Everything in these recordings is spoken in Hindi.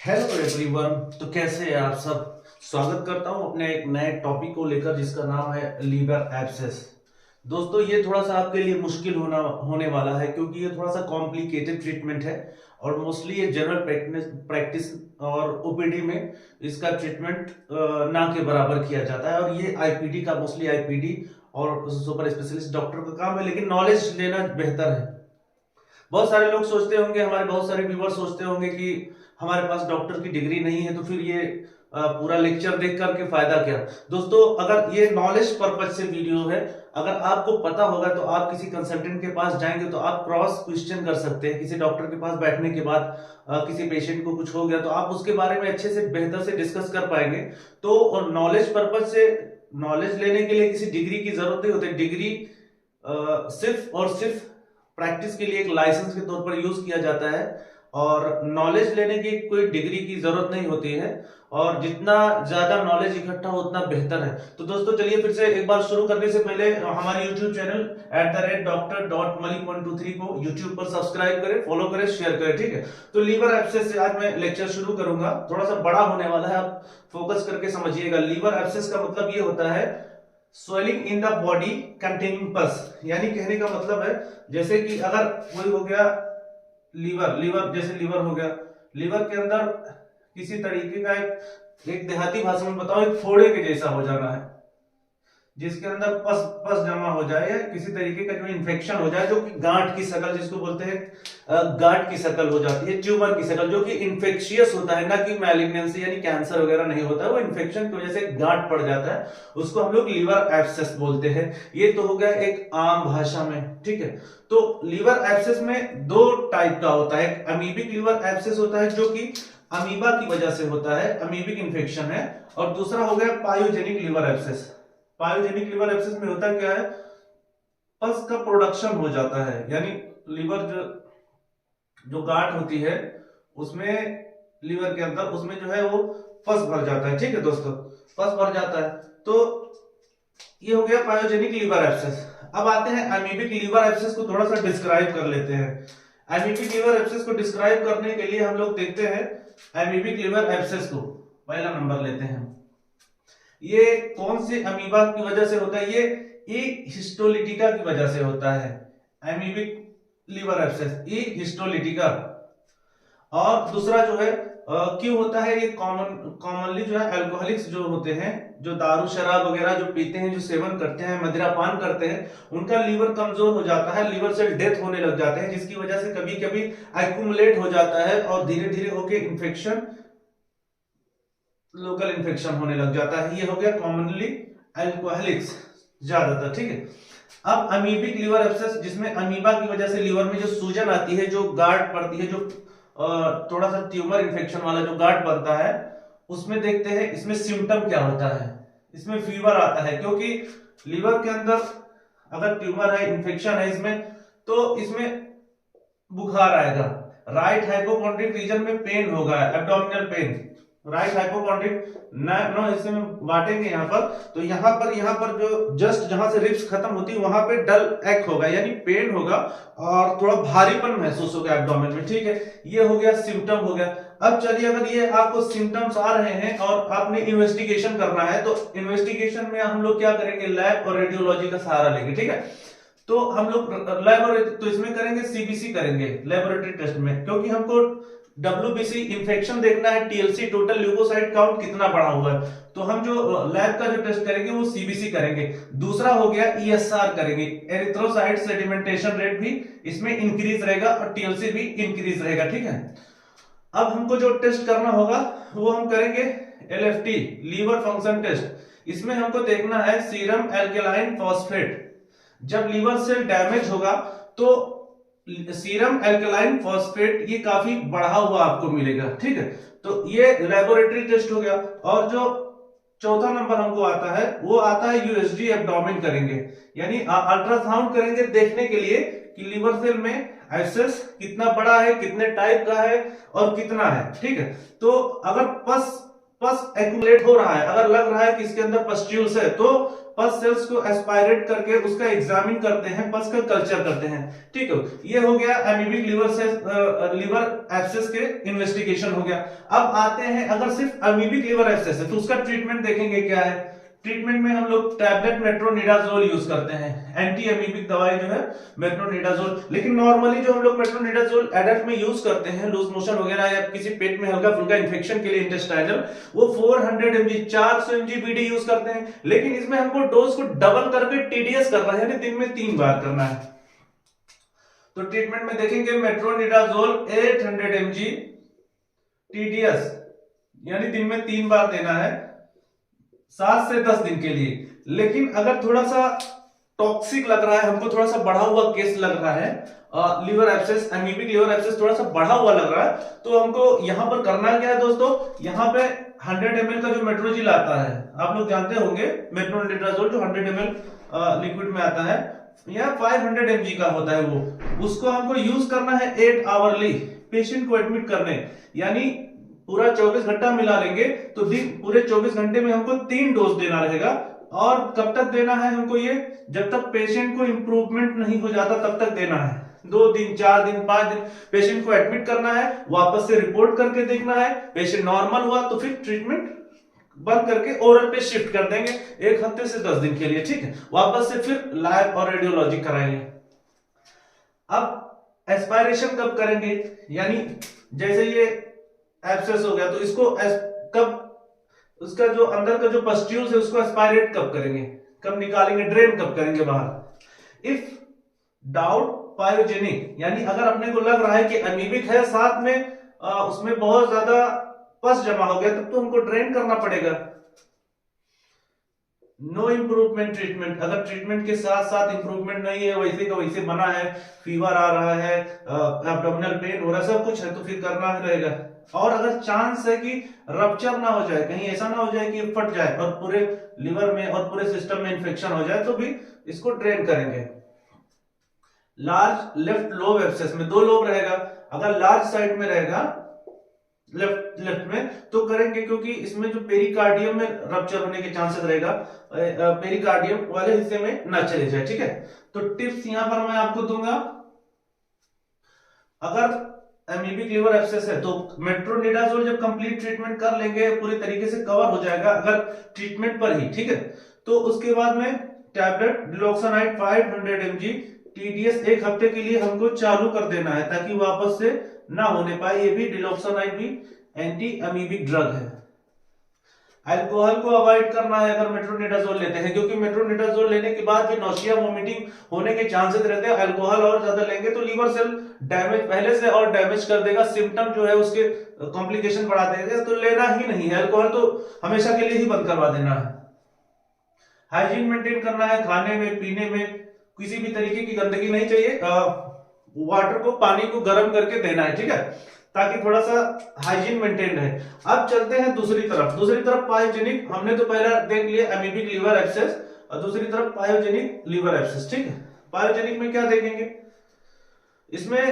Hello everyone. तो कैसे हैं आप सब। स्वागत करता हूं अपने एक नए टॉपिक को लेकर जिसका नाम है लीवर एब्सेस। दोस्तों ये थोड़ा सा आपके लिए मुश्किल होने वाला है क्योंकि ये थोड़ा सा कॉम्प्लिकेटेड ट्रीटमेंट है और मोस्टली ये जनरल प्रैक्टिस और ओपीडी में इसका ट्रीटमेंट ना के बराबर किया जाता है और ये आईपीडी का मोस्टली आईपीडी और सुपर स्पेशलिस्ट डॉक्टर का काम है, लेकिन नॉलेज लेना बेहतर है। बहुत सारे लोग सोचते होंगे, हमारे बहुत सारे व्यूअर सोचते होंगे कि हमारे पास डॉक्टर की डिग्री नहीं है तो फिर ये पूरा लेक्चर देख करके फायदा क्या। दोस्तों अगर ये नॉलेज पर्पज से वीडियो है, अगर आपको पता होगा तो आप किसी कंसल्टेंट के पास जाएंगे तो आप क्रॉस क्वेश्चन कर सकते हैं। किसी डॉक्टर के पास बैठने के बाद किसी पेशेंट को कुछ हो गया तो आप उसके बारे में अच्छे से बेहतर से डिस्कस कर पाएंगे। तो नॉलेज पर्पज से नॉलेज लेने के लिए किसी डिग्री की जरूरत नहीं होती। डिग्री सिर्फ और सिर्फ प्रैक्टिस के लिए एक लाइसेंस के तौर पर यूज किया जाता है और नॉलेज लेने की कोई डिग्री की जरूरत नहीं होती है और जितना ज्यादा नॉलेज इकट्ठा हो उतना बेहतर है। तो दोस्तों चलिए फिर से एक बार शुरू करने से पहले हमारे यूट्यूब चैनल @Dr.Malik123 को यूट्यूब पर सब्सक्राइब करें, फॉलो करें, शेयर करें, ठीक है। तो लीवर एब्सेस से आज मैं लेक्चर शुरू करूंगा। थोड़ा सा बड़ा होने वाला है, आप फोकस करके समझिएगा। लीवर एब्सेस का मतलब ये होता है swelling in the body containing पस, यानी कहने का मतलब है जैसे कि अगर कोई हो गया लीवर लीवर जैसे लीवर हो गया, लीवर के अंदर किसी तरीके का एक देहाती भाषा में बताओ एक फोड़े के जैसा हो जाना है, जिसके अंदर पस पस जमा हो जाए या किसी तरीके का जो इन्फेक्शन हो जाए, जो कि गांठ की शक्ल जिसको बोलते हैं गांठ की शक्ल हो जाती है, ट्यूमर की शक्ल, जो कि इन्फेक्शियस होता है, ना कि मैलिग्नेंसी यानी कैंसर वगैरह नहीं होता है, वो इन्फेक्शन की वजह से गांठ पड़ जाता है, उसको हम लोग लीवर एब्सेस बोलते हैं। ये तो हो गया एक आम भाषा में, ठीक है। तो लीवर एब्सेस में दो टाइप का होता है। एक अमीबिक लीवर एब्सेस होता है जो कि अमीबा की वजह से होता है, अमीबिक इन्फेक्शन है, और दूसरा हो गया pyogenic liver abscess. Pyogenic liver abscess में होता क्या है, पस का प्रोडक्शन हो जाता है, यानी लीवर जो जो गांठ होती है उसमें, लीवर के अंदर उसमें जो है वो पस भर जाता है, ठीक है दोस्तों, पस भर जाता है। तो ये हो गया पायोजेनिक लीवर एब्सेस। अब आते हैं अमीबिक लीवर एब्सेस को थोड़ा सा डिस्क्राइब कर लेते हैं। अमीबिक लीवर एब्सेस को डिस्क्राइब करने के लिए हम लोग देखते हैं अमीबिक लीवर एब्सेस को, पहला नंबर लेते हैं। ये कौन से अमीबा की वजह से होता है, ये हिस्टोलिटिका की वजह से होता है। एमीबिक लीवर एब्सेस ई हिस्टोलिटिका। और दूसरा जो है क्यों होता है, ये कॉमनली जो है अल्कोहलिक्स जो होते हैं, जो दारू शराब वगैरह जो पीते हैं, जो सेवन करते हैं, मदिरा पान करते हैं, उनका लीवर कमजोर हो जाता है, लीवर सेल डेथ होने लग जाते हैं, जिसकी वजह से कभी कभी एक्यूमुलेट हो जाता है और धीरे धीरे होके इन्फेक्शन, लोकल इन्फेक्शन होने लग जाता है। ये हो गया कॉमनली अल्कोहलिक्स ज्यादातर, ठीक है। अब अमीबिक लीवर एब्सेस, जिसमें अमीबा की वजह से लीवर में जो सूजन आती है, जो गांठ पड़ती है, जो थोड़ा सा ट्यूमर इन्फेक्शन वाला जो गांठ बनता है, उसमें देखते हैं इसमें सिम्टम क्या होता है। इसमें फीवर आता है, क्योंकि लीवर के अंदर अगर ट्यूमर है, इन्फेक्शन है इसमें, तो इसमें बुखार आएगा। राइट हाइपोकॉन्ड्रिक रीजन में पेन होगा, abdominal pain, right hypochondriac no, इसे हम बांटेंगे यहाँ पर। तो यहाँ पर जो जस्ट जहां से रिब्स खत्म होती है वहां पे डल एक होगा, यानी पेन होगा और थोड़ा भारीपन महसूस होगा एब्डोमेन में, ठीक है। ये हो गया सिम्टम हो गया। अब चलिए अगर ये आपको सिम्टम्स आ रहे हैं और आपने इन्वेस्टिगेशन करना है, तो इन्वेस्टिगेशन में हम लोग क्या करेंगे, लैब और रेडियोलॉजी का सहारा लेंगे, ठीक है। तो हम लोग लैबोरेटरी, तो इसमें करेंगे सीबीसी करेंगे लेबोरेटरी टेस्ट में, क्योंकि हमको डब्ल्यूबीसी इंफेक्शन देखना है, टीएलसी टोटल ल्यूकोसाइट काउंट कितना बढ़ा हुआ है, तो हम जो लैब का जो टेस्ट करेंगे वो सीबीसी करेंगे। दूसरा हो गया ईएसआर करेंगे, एरिथ्रोसाइट सेडिमेंटेशन रेट भी इसमें इंक्रीज रहेगा और टीएलसी भी इंक्रीज रहेगा, ठीक है। अब हमको जो टेस्ट करना होगा वो हम करेंगे एलएफटी, लीवर फंक्शन टेस्ट। इसमें हमको देखना है सीरम एल्केलाइन फॉस्फेट। जब लीवर सेल डैमेज होगा तो सीरम एल्कलाइन फॉस्फेट ये काफी बढ़ा हुआ आपको मिलेगा, ठीक है। तो ये लेबोरेटरी टेस्ट हो गया। और जो चौथा नंबर हमको आता है वो आता है यूएसजी एब्डोमेन करेंगे, यानी अल्ट्रासाउंड करेंगे देखने के लिए कि लीवर सेल में एब्सेस कितना बड़ा है, कितने टाइप का है और कितना है, ठीक है। तो अगर पस एक्यूमुलेट हो रहा है, अगर लग रहा है कि इसके अंदर पस्ट्यूल्स है, तो पस सेल्स को एस्पायरेट करके उसका एग्जामिन करते हैं, पस का कल्चर करते हैं। ठीक है, ये हो गया एमीबिक लीवर एब्सेस के इन्वेस्टिगेशन हो गया। अब आते हैं, अगर सिर्फ एमीबिक लीवर एब्सेस है तो उसका ट्रीटमेंट देखेंगे क्या है। ट्रीटमेंट में हम लोग टैबलेट मेट्रोनिडाजोल यूज करते हैं, एंटी एमीबिक दवाई जो है मेट्रोनिडाजोल। लेकिन नॉर्मली जो हम लोग मेट्रोनिडाजोल एडल्ट में यूज करते हैं लूज मोशन वगैरह या किसी पेट में हल्का फुल्का इंफेक्शन के लिए इंटेस्टाइनल, वो 400 mg 400 mg बीडी यूज करते हैं। लेकिन इसमें हमको डोज को डबल करके टीडीएस करना है, यानी दिन में 3 बार करना है। तो ट्रीटमेंट में देखेंगे मेट्रोनिडाजोल 800 mg टीडीएस, यानी दिन में 3 बार देना है 7 से 10 दिन के लिए। लेकिन अगर थोड़ा सा टॉक्सिक लग रहा है, हमको थोड़ा सा बढ़ा हुआ केस लग रहा है, liver abscess, amoebic liver abscess थोड़ा सा बढ़ा हुआ लग रहा है, तो हमको यहां पर करना क्या है दोस्तों, यहां पे 100 ml का जो मेट्रोजिल आता है, आप लोग जानते होंगे मेट्रोनिडाजोल जो 100 ml लिक्विड में आता है या 500 mg का होता है, वो उसको हमको यूज करना है 8 आवरली पेशेंट को एडमिट करने, यानी पूरा 24 घंटा मिला लेंगे तो दिन पूरे 24 घंटे में हमको 3 डोज देना रहेगा। और कब तक देना है हमको ये, जब तक पेशेंट को इंप्रूवमेंट नहीं हो जाता तब तक देना है। 2 दिन 4 दिन 5 दिन पेशेंट को एडमिट करना है, वापस से रिपोर्ट करके देखना है, पेशेंट नॉर्मल हुआ तो फिर ट्रीटमेंट बंद करके ओरल पे शिफ्ट कर देंगे 1 हफ्ते से 10 दिन के लिए। ठीक है, वापस से फिर लैब और रेडियोलॉजी कराएंगे। अब एस्पायरेशन कब करेंगे, यानी जैसे ये एब्सेस हो गया तो इसको कब, उसका जो अंदर का जो पस्ट्यूल्स है उसको एस्पायरेट कब करेंगे, कब निकालेंगे, ड्रेन कब करेंगे बाहर। इफ डाउट पायोजेनिक, यानी अगर अपने को लग रहा है कि एमीबिक है साथ में उसमें बहुत ज्यादा पस जमा हो गया, तब तो हमको ड्रेन करना पड़ेगा। नो इंप्रूवमेंट ट्रीटमेंट, अगर ट्रीटमेंट के साथ साथ इंप्रूवमेंट नहीं है, वैसे का वैसे बना है, फीवर आ रहा है, एब्डोमिनल पेन हो रहा है, सब कुछ है, तो फिर करना रहेगा। और अगर चांस है कि रप्चर ना हो जाए, कहीं ऐसा ना हो जाए कि फट जाए और पूरे लिवर में और पूरे सिस्टम में इंफेक्शन हो जाए, तो भी इसको ड्रेन करेंगे। लार्ज लेफ्ट लोब एब्सेस में 2 लोब रहेगा, अगर लार्ज साइड में रहेगा लेफ्ट में तो करेंगे, क्योंकि इसमें जो पेरिकार्डियम में रप्चर होने के चांसेस रहेगा, पेरिकार्डियम वाले हिस्से में ना चले जाए। ठीक है, तो टिप्स यहां पर मैं आपको दूंगा। अगर एमीबिक लीवर एब्सेस है तो मेट्रोनिडाजोल जब कंप्लीट ट्रीटमेंट कर लेंगे, पूरी तरीके से कवर हो जाएगा अगर ट्रीटमेंट पर ही। ठीक है, तो उसके बाद में टैबलेट डिलॉक्सानाइड 500 mg टीडीएस 1 हफ्ते के लिए हमको चालू कर देना है, ताकि वापस से ना होने पाए। ये भी डिलॉक्सानाइड भी एंटी एमीबिक ड्रग है। अल्कोहल को अवॉइड करना है अगर मेट्रोनिडाजोल लेते हैं, क्योंकि मेट्रोनिडाजोल लेने के बाद भी नौशिया वोमिटिंग होने के चांसेस रहते हैं। अल्कोहल और ज्यादा लेंगे तो लीवर सेल डैमेज पहले से और डैमेज कर देगा, सिम्टम जो है उसके कॉम्प्लिकेशन बढ़ा देगा, तो लेना ही नहीं है। अल्कोहल तो हमेशा के लिए ही बंद करवा देना है। हाइजीन मेंटेन करना है, खाने में पीने में किसी भी तरीके की गंदगी नहीं चाहिए। वाटर को, पानी को गर्म करके देना है, ठीक है, ताकि थोड़ा सा हाइजीन मेंटेन रहे। अब चलते हैं दूसरी तरफ पायोजेनिक, हमने तो पहला देख लिया एमीबिक लीवर एब्सेस, और दूसरी तरफ पायोजेनिक लीवर एब्सेस। ठीक है, पायोजेनिक में क्या देखेंगे, इसमें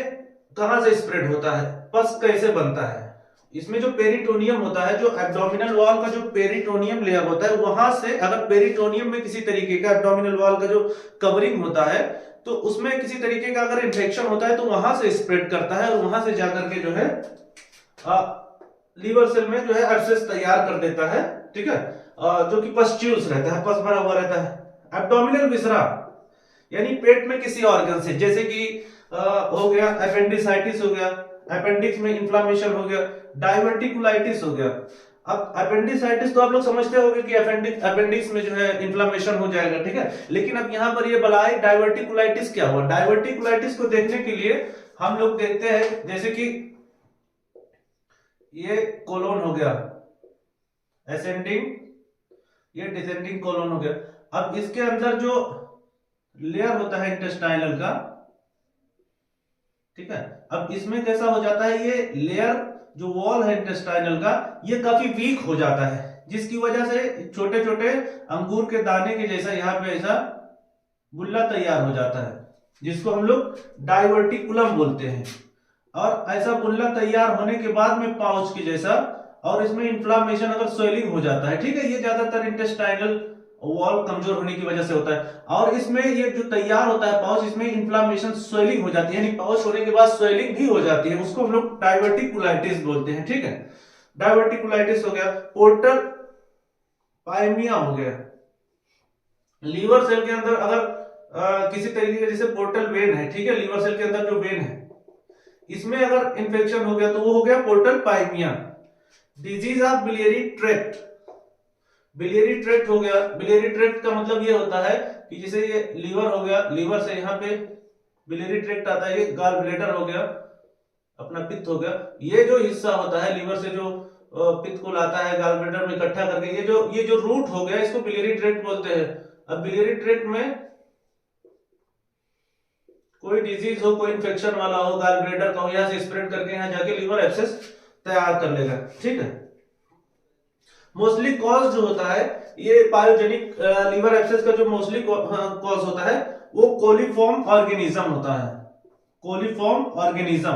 कहां से स्प्रेड होता है, पस कैसे बनता है। इसमें जो पेरिटोनियम होता है, जो एब्डोमिनल वॉल का जो पेरिटोनियम लेयर होता है, वहां से अगर पेरिटोनियम में किसी तरीके का एब्डोमिनल वॉल का जो कवरिंग होता है, तो उसमें किसी तरीके का अगर इन्फेक्शन होता है तो वहां से स्प्रेड करता है, और वहां से जाकर के जो है लीवर सेल में जो है एब्सेस तैयार कर देता है। ठीक है, जो कि पस्ट्यूल्स रहता है, पस भरा हुआ रहता है। एब्डोमिनल विसरा यानी पेट में किसी ऑर्गन से, जैसे कि हो गया अपेंडिसाइटिस हो गया, अपेंडिक्स में इंफ्लेमेशन हो गया, डाइवर्टिकुलाइटिस हो गया। अब अपेंडिसाइटिस तो आप लोग समझते होंगे कि अपेंडिक्स में जो है इंफ्लेमेशन हो जाएगा, ठीक है, लेकिन अब यहां पर ये बला है डाइवर्टिकुलाइटिस क्या हुआ। डाइवर्टिकुलाइटिस को देखने के लिए हम लोग देखते हैं, जैसे कि ये कोलोन हो गया असेंडिंग, ये डिसेंडिंग कोलोन हो गया। अब इसके अंदर जो लेयर होता है इंटेस्टाइनल का, ठीक है, अब इसमें कैसा हो जाता है, ये लेयर जो वॉल है इंटेस्टाइनल का, ये काफी वीक हो जाता है, जिसकी वजह से छोटे छोटे अंगूर के दाने के जैसा यहाँ पे ऐसा गुल्ला तैयार हो जाता है, जिसको हम लोग डाइवर्टिकुलम बोलते हैं। और ऐसा गुल्ला तैयार होने के बाद में पाउच के जैसा, और इसमें इंफ्लामेशन अगर स्वेलिंग हो जाता है, ठीक है, ये ज्यादातर इंटेस्टाइनल वॉल कमजोर होने की वजह से होता है। और इसमें ये जो तैयार होता है पाउच, इसमें इन्फ्लामेशन स्वेलिंग हो जाती है, यानी पाउच होने के बाद स्वेलिंग भी हो जाती है, उसको हम लोग डायवर्टिकुलाइटिस बोलते हैं। ठीक है, डायवर्टिकुलाइटिस हो गया। पोर्टल पाइमिया हो गया। लीवर सेल के अंदर अगर किसी तरीके का, जैसे पोर्टल वेन है, ठीक है, लीवर सेल के अंदर जो वेन है इसमें अगर इंफेक्शन हो गया तो वो हो गया portal pyaemia. Disease of biliary tract, biliary tract हो गया। बिलियरी ट्रैक्ट का मतलब ये होता है कि जैसे ये लीवर हो गया, लीवर से यहाँ पे बिलियरी ट्रैक्ट आता है, ये गॉल ब्लैडर हो गया, अपना पित्त हो गया। ये जो हिस्सा होता है लीवर से जो पित्त को लाता है गॉल ब्लैडर में इकट्ठा करके, ये जो रूट हो गया इसको बिलियरी ट्रैक्ट बोलते हैं। अब बिलियरी ट्रैक्ट में कोई डिजीज हो, कोई इंफेक्शन वाला हो, गॉल ब्लैडर का हो, यहाँ से स्प्रेड करके यहाँ जाके लीवर एब्सेस तैयार कर लेगा। ठीक है, मोस्टली कॉज जो होता है ये पायोजेनिक लीवर एब्सेस का जो मोस्टली कॉज होता है वो कोलिफॉर्म ऑर्गेनिज्म होता है। Coliform organism.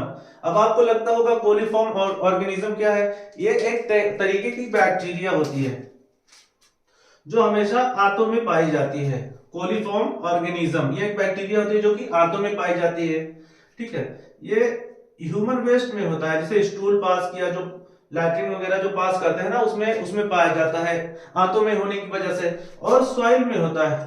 अब आपको लगता होगा कोलिफॉर्म ऑर्गेनिज्म क्या है? ये एक तरीके की बैक्टीरिया होती है जो हमेशा आंतों में पाई जाती है। कोलिफॉर्म ऑर्गेनिज्म ये एक बैक्टीरिया होती है जो कि आंतों में पाई जाती है। ठीक है, ये ह्यूमन वेस्ट में होता है, जैसे स्टूल पास किया, जो लैट्रिन वगैरह जो पास करते हैं ना, उसमें पाया जाता है आंतों में होने की वजह से। और सॉइल में होता है,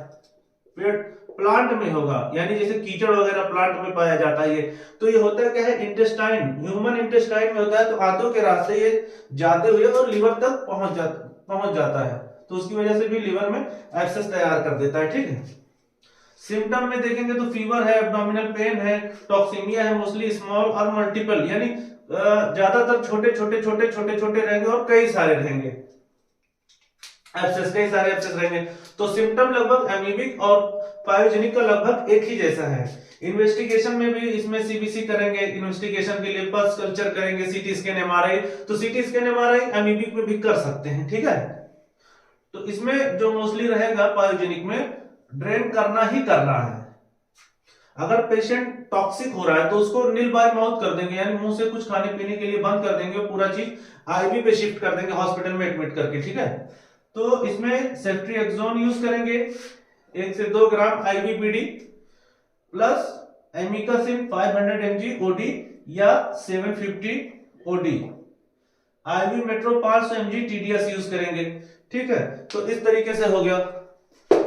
पेड़ प्लांट में होगा, यानी जैसे कीचड़ वगैरह प्लांट में पाया जाता है। ये तो ये होता है क्या है, इंटेस्टाइन, ह्यूमन इंटेस्टाइन में होता है, तो आंतों के रास्ते ये जाते हुए और लिवर तक पहुंच जाता है, तो उसकी वजह से भी लिवर में एब्सेस तैयार कर देता है। ठीक है, सिम्टम में देखेंगे तो फीवर है, एब्डोमिनल पेन है, टॉक्सीमिया है, मोस्टली स्मॉल और मल्टीपल, यानी ज्यादातर छोटे छोटे रहेंगे और कई सारे रहेंगे एब्सेस, कई सारे एब्सेस रहेंगे। तो सिम्टम लगभग एमीबिक और पायोजेनिक का लगभग एक ही जैसा है। इन्वेस्टिगेशन में भी इसमें सीबीसी करेंगे, इन्वेस्टिगेशन के लिए पल्स कल्चर करेंगे, सीटी स्कैन, एमआरआई। तो सीटी स्कैन एमआरआई एमीबिक में भी कर सकते हैं। ठीक है, तो इसमें जो मोस्टली रहेगा पायोजेनिक में, ड्रेन करना ही करना है। अगर पेशेंट टॉक्सिक हो रहा है तो उसको नील बाय माउथ कर देंगे, यानी मुंह से कुछ खाने पीने के लिए बंद कर देंगे, पूरा चीज आईवी पे शिफ्ट कर देंगे हॉस्पिटल में एडमिट करके। ठीक है, तो इसमें सेफ्ट्रिएक्सोन यूज करेंगे 1 से 2 gram IVPD plus amikacin 500 mg OD या 750 OD, IV metro 500 mg TDS use करेंगे। ठीक है, तो इस तरीके से हो गया।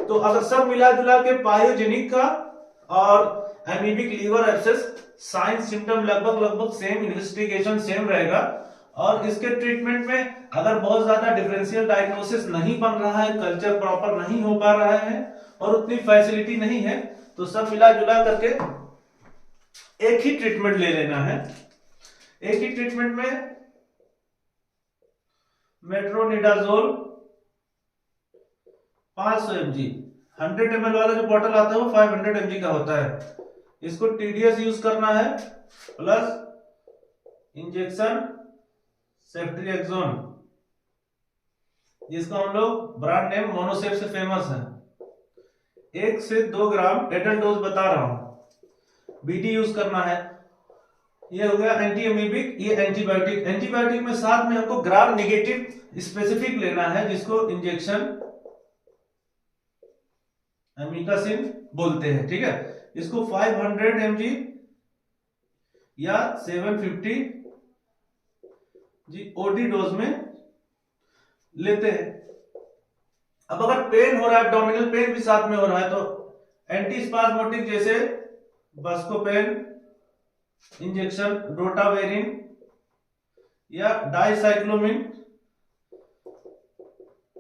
तो अगर सब मिला जुला के पायोजेनिक का और amoebic liver abscess sign symptom लगभग सेम, इन्वेस्टिगेशन सेम रहेगा। और इसके ट्रीटमेंट में अगर बहुत ज्यादा डिफरेंशियल डायग्नोसिस नहीं बन रहा है, कल्चर प्रॉपर नहीं हो पा रहा है और उतनी फैसिलिटी नहीं है, तो सब मिला जुला करके एक ही ट्रीटमेंट ले लेना है। एक ही ट्रीटमेंट में मेट्रोनिडाजोल 500 mg, 100 ml वाला जो बॉटल आता है वो 500 mg का होता है। इसको टीडीएस यूज करना है प्लस इंजेक्शन सेफ्ट्रिएक्सोन, जिसको हम लोग ब्रांड नेम मोनोसेफ से फेमस है। 1 से 2 ग्राम एडल्ट डोज बता रहा हूं। बीटी यूज करना है। ये हो गया एंटी एमीबिक, ये एंटीबायोटिक। एंटीबायोटिक में साथ में हमको ग्राम नेगेटिव स्पेसिफिक लेना है, जिसको इंजेक्शन एमिकासिन बोलते हैं। ठीक है, इसको 500 mg या 750 जी ओडी डोज में लेते हैं। अब अगर पेन हो रहा है, एब्डोमिनल पेन भी साथ में हो रहा है, तो एंटीस्पाज्मोटिक जैसे बस्कोपेन इंजेक्शन, डोटावेरिन या डाइसाइक्लोमिन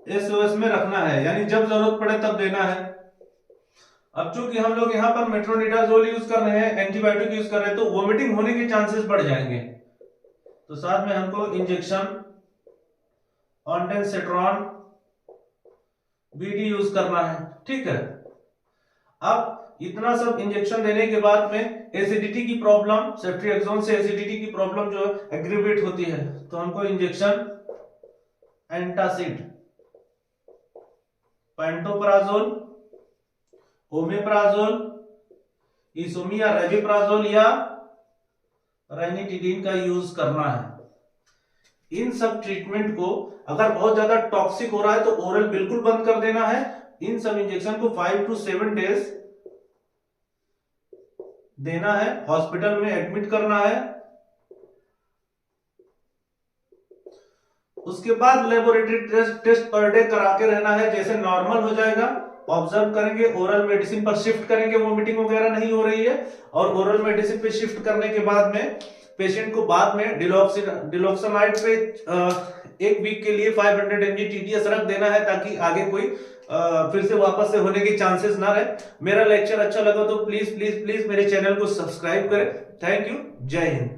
एसओएस में रखना है, यानी जब जरूरत पड़े तब देना है। अब चूंकि हम लोग यहाँ पर मेट्रोनिडाजोल यूज कर रहे हैं, एंटीबायोटिक यूज कर रहे हैं, तो वोमिटिंग होने के चांसेस बढ़ जाएंगे, तो साथ में हमको इंजेक्शन ऑन्डेंसेट्रॉन बीडी यूज करना है। ठीक है, अब इतना सब इंजेक्शन देने के बाद में एसिडिटी की प्रॉब्लम, सेफ्ट्रिएक्सोन से एसिडिटी की प्रॉब्लम जो एग्रीवेट होती है, तो हमको इंजेक्शन एंटासिड, पेंटोप्राजोल, ओमेप्राजोल, इसोमी या रेविप्राजोल या राइनिटिडीन का यूज करना है। इन सब ट्रीटमेंट को, अगर बहुत ज्यादा टॉक्सिक हो रहा है तो ओरल बिल्कुल बंद कर देना है, इन सब इंजेक्शन को 5 to 7 डेज देना है, हॉस्पिटल में एडमिट करना है। उसके बाद लेबोरेटरी टेस्ट पर डे करा के रहना है, जैसे नॉर्मल हो जाएगा ऑब्जर्व करेंगे, ओरल मेडिसिन पर शिफ्ट करेंगे, वोमिटिंग वगैरह नहीं हो रही है। और ओरल मेडिसिन पे शिफ्ट करने के बाद में पेशेंट को बाद में डिलॉक्सिनाइड पे 1 वीक के लिए 500 mg TDS रख देना है, ताकि आगे कोई फिर से वापस से होने के चांसेस ना रहे। मेरा लेक्चर अच्छा लगा तो प्लीज प्लीज प्लीज मेरे चैनल को सब्सक्राइब करें। थैंक यू, जय हिंद।